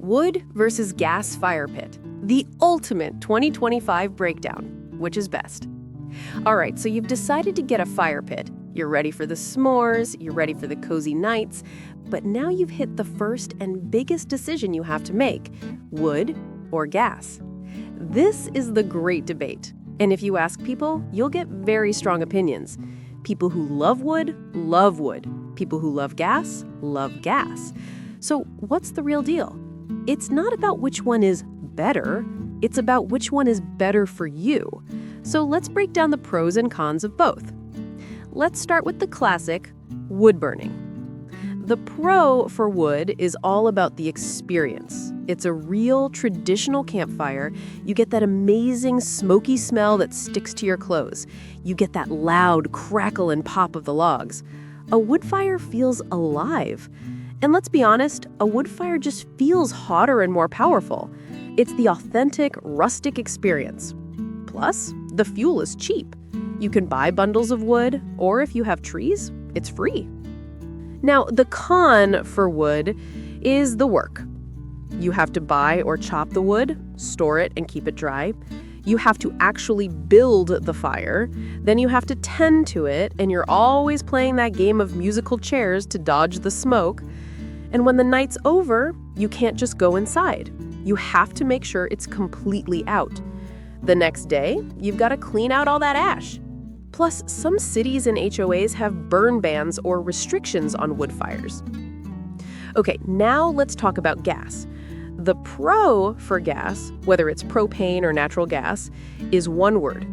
Wood versus gas fire pit. The ultimate 2025 breakdown. Which is best? All right, so you've decided to get a fire pit. You're ready for the s'mores, you're ready for the cozy nights, but now you've hit the first and biggest decision you have to make: wood or gas. This is the great debate. And if you ask people, you'll get very strong opinions. People who love wood, love wood. People who love gas, love gas. So what's the real deal? It's not about which one is better, it's about which one is better for you. So let's break down the pros and cons of both. Let's start with the classic, wood burning. The pro for wood is all about the experience. It's a real traditional campfire. You get that amazing smoky smell that sticks to your clothes. You get that loud crackle and pop of the logs. A wood fire feels alive. And let's be honest, a wood fire just feels hotter and more powerful. It's the authentic, rustic experience. Plus, the fuel is cheap. You can buy bundles of wood, or if you have trees, it's free. Now, the con for wood is the work. You have to buy or chop the wood, store it, and keep it dry. You have to actually build the fire. Then you have to tend to it, and you're always playing that game of musical chairs to dodge the smoke. And when the night's over, you can't just go inside. You have to make sure it's completely out. The next day, you've got to clean out all that ash. Plus, some cities and HOAs have burn bans or restrictions on wood fires. Okay, now let's talk about gas. The pro for gas, whether it's propane or natural gas, is one word: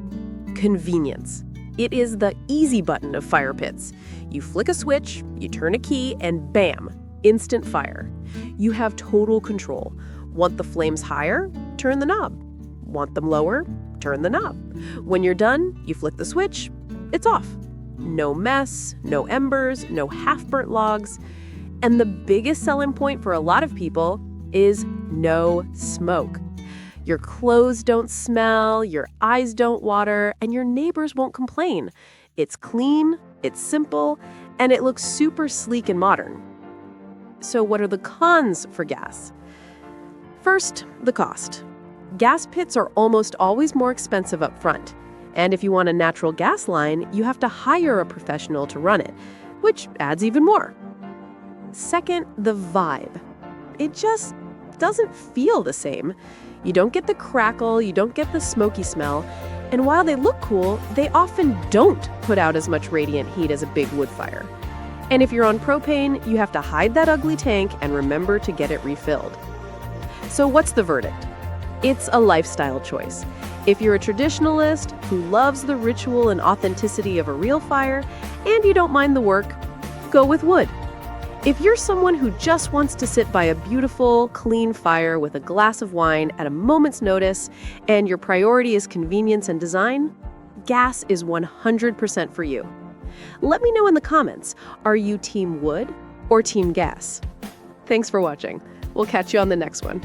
convenience. It is the easy button of fire pits. You flick a switch, you turn a key, and bam, instant fire. You have total control. Want the flames higher? Turn the knob. Want them lower? Turn the knob. When you're done, you flick the switch, it's off. No mess, no embers, no half-burnt logs. And the biggest selling point for a lot of people is no smoke. Your clothes don't smell, your eyes don't water, and your neighbors won't complain. It's clean, it's simple, and it looks super sleek and modern. So what are the cons for gas? First, the cost. Gas pits are almost always more expensive up front. And if you want a natural gas line, you have to hire a professional to run it, which adds even more. Second, the vibe. It just doesn't feel the same. You don't get the crackle, you don't get the smoky smell, and while they look cool, they often don't put out as much radiant heat as a big wood fire. And if you're on propane, you have to hide that ugly tank and remember to get it refilled. So what's the verdict? It's a lifestyle choice. If you're a traditionalist who loves the ritual and authenticity of a real fire, and you don't mind the work, go with wood. If you're someone who just wants to sit by a beautiful, clean fire with a glass of wine at a moment's notice, and your priority is convenience and design, gas is 100% for you. Let me know in the comments, are you team wood or team gas? Thanks for watching. We'll catch you on the next one.